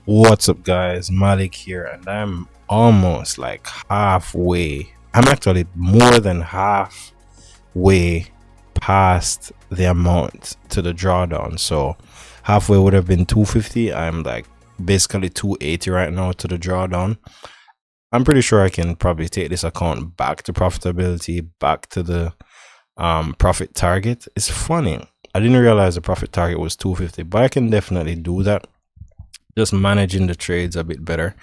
What's up, guys? Malik here, and I'm almost like halfway. I'm actually more than halfway past the amount to the drawdown. So, halfway would have been 250. I'm like basically 280 right now to the drawdown. I'm pretty sure I can probably take this account back to profitability, back to the profit target. It's funny. I didn't realize the profit target was 250, but I can definitely do that, just managing the trades a bit better.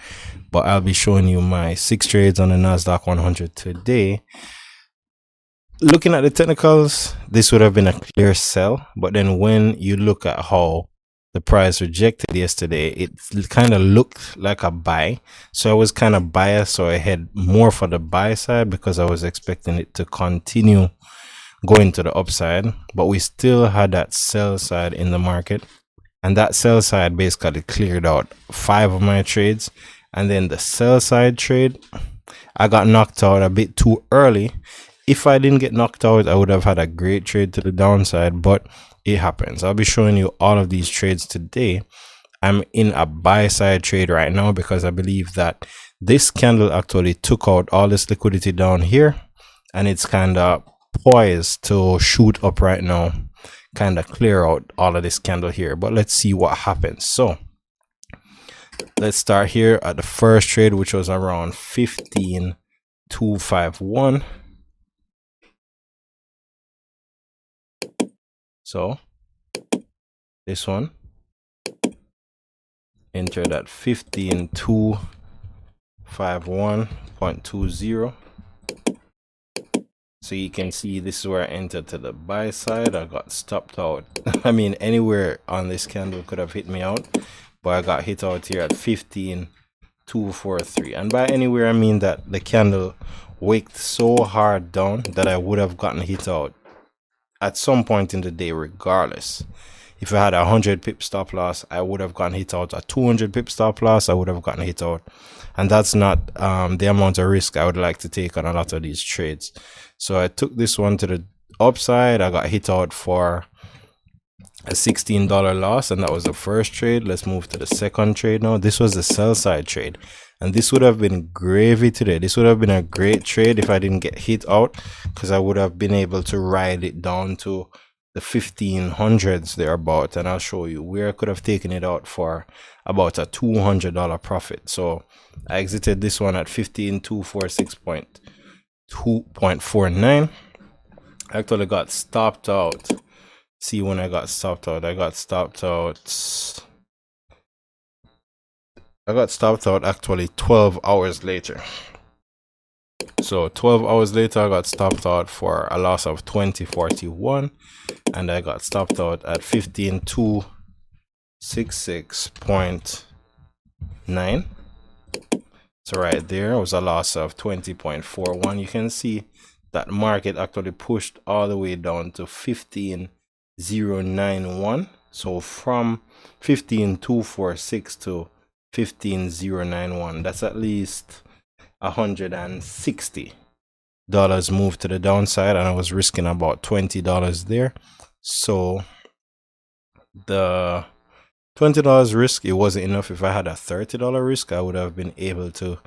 But I'll be showing you my 6 trades on the NAS100 today. Looking at the technicals, this would have been a clear sell, but then when you look at how the price rejected yesterday, it kind of looked like a buy. So I was kind of biased, so I had more for the buy side because I was expecting it to continue going to the upside, but we still had that sell side in the market. And that sell side basically cleared out 5 of my trades. And then the sell side trade, I got knocked out a bit too early. If I didn't get knocked out, I would have had a great trade to the downside, but it happens. I'll be showing you all of these trades today. I'm in a buy side trade right now because I believe that this candle actually took out all this liquidity down here, and it's kind of poised to shoot up right now, kind of clear out all of this candle here. But let's see what happens. So let's start here at the first trade, which was around 15,251. So this one entered at 15,251.20. So you can see this is where I entered to the buy side. I got stopped out. I mean, anywhere on this candle could have hit me out, but I got hit out here at 15,243. And by anywhere, I mean that the candle wicked so hard down that I would have gotten hit out at some point in the day regardless. If I had a 100 pip stop loss, I would have gotten hit out. A 200 pip stop loss, I would have gotten hit out. And that's not the amount of risk I would like to take on a lot of these trades. So I took this one to the upside. I got hit out for a $16 loss, and that was the first trade. Let's move to the second trade now. This was the sell side trade, and this would have been gravy today. This would have been a great trade if I didn't get hit out, because I would have been able to ride it down to the 1500s thereabout, and I'll show you where I could have taken it out for about a $200 profit. So I exited this one at 15,246.2.49. I actually got stopped out. See, when I got stopped out, I got stopped out actually 12 hours later. So 12 hours later, I got stopped out for a loss of 20.41, and I got stopped out at 15,266.9. So right there was a loss of 20.41. You can see that market actually pushed all the way down to 15,091. So from 15,246 to 15,091, that's at least $160 move to the downside, and I was risking about $20 there. So the $20 risk, it wasn't enough. If I had a $30 risk, I would have been able to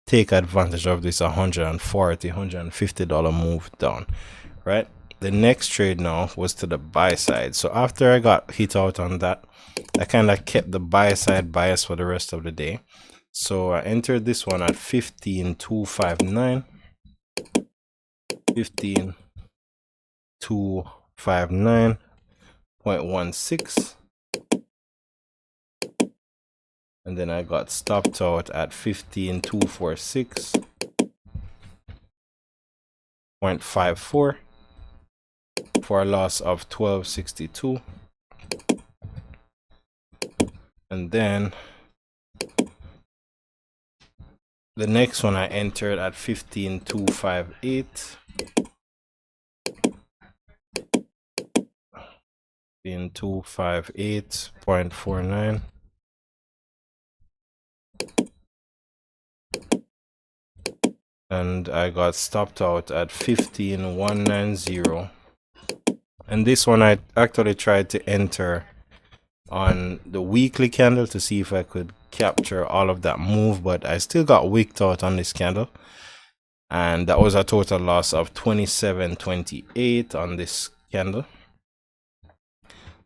take advantage of this $150 move down, right? The next trade now was to the buy side. So after I got hit out on that, I kind of kept the buy side bias for the rest of the day. So I entered this one at 15,259, 15,259.16, and then I got stopped out at 15,246.54 for a loss of 12.62, and then the next one I entered at 15,258, 15,258.49, and I got stopped out at 15,190. And this one I actually tried to enter on the weekly candle to see if I could capture all of that move, but I still got wicked out on this candle, and that was a total loss of 27.28 on this candle.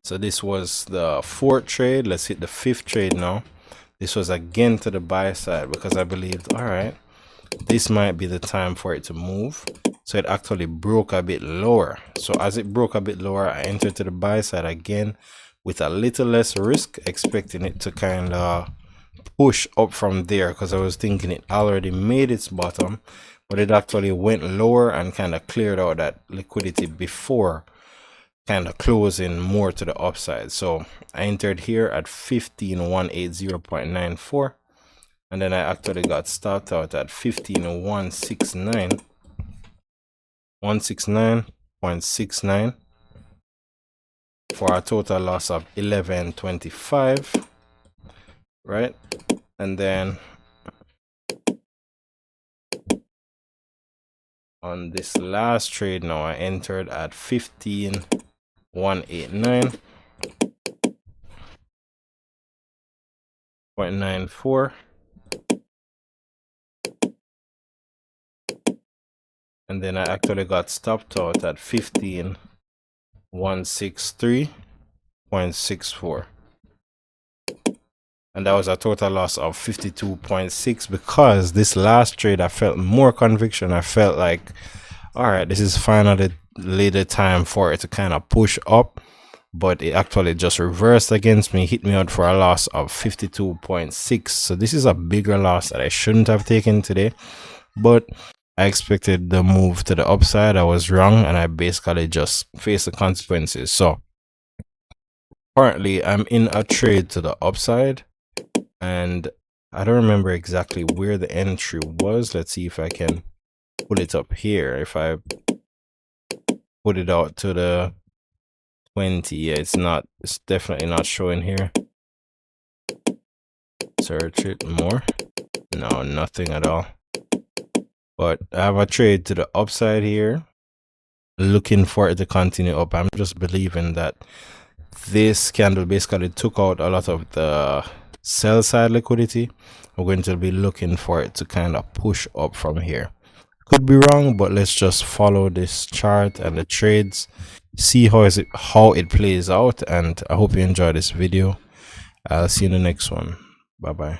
So this was the fourth trade. Let's hit the fifth trade now. This was again to the buy side because I believed, all right, this might be the time for it to move. So it actually broke a bit lower. So as it broke a bit lower, I entered to the buy side again with a little less risk, expecting it to kind of push up from there because I was thinking it already made its bottom, but it actually went lower and kind of cleared out that liquidity before kind of closing more to the upside. So I entered here at 15180.94, and then I actually got stopped out at 169.69 for a total loss of 11.25, right? And then on this last trade now, I entered at 15189.94, and then I actually got stopped out at 15163.64, and that was a total loss of 52.6 because this last trade I felt more conviction. I felt like, all right, this is finally the time for it to kind of push up, but it actually just reversed against me, hit me out for a loss of 52.6. so this is a bigger loss that I shouldn't have taken today, but I expected the move to the upside. I was wrong, and I basically just faced the consequences. So currently I'm in a trade to the upside, and I don't remember exactly where the entry was. Let's see if I can pull it up here. If I put it out to the 20, yeah, it's definitely not showing here. Search it more. No, nothing at all. But I have a trade to the upside here, looking for it to continue up. I'm just believing that this candle basically took out a lot of the sell side liquidity. We're going to be looking for it to kind of push up from here. Could be wrong, but let's just follow this chart and the trades, see how it plays out. And I hope you enjoy this video. I'll see you in the next one. Bye bye.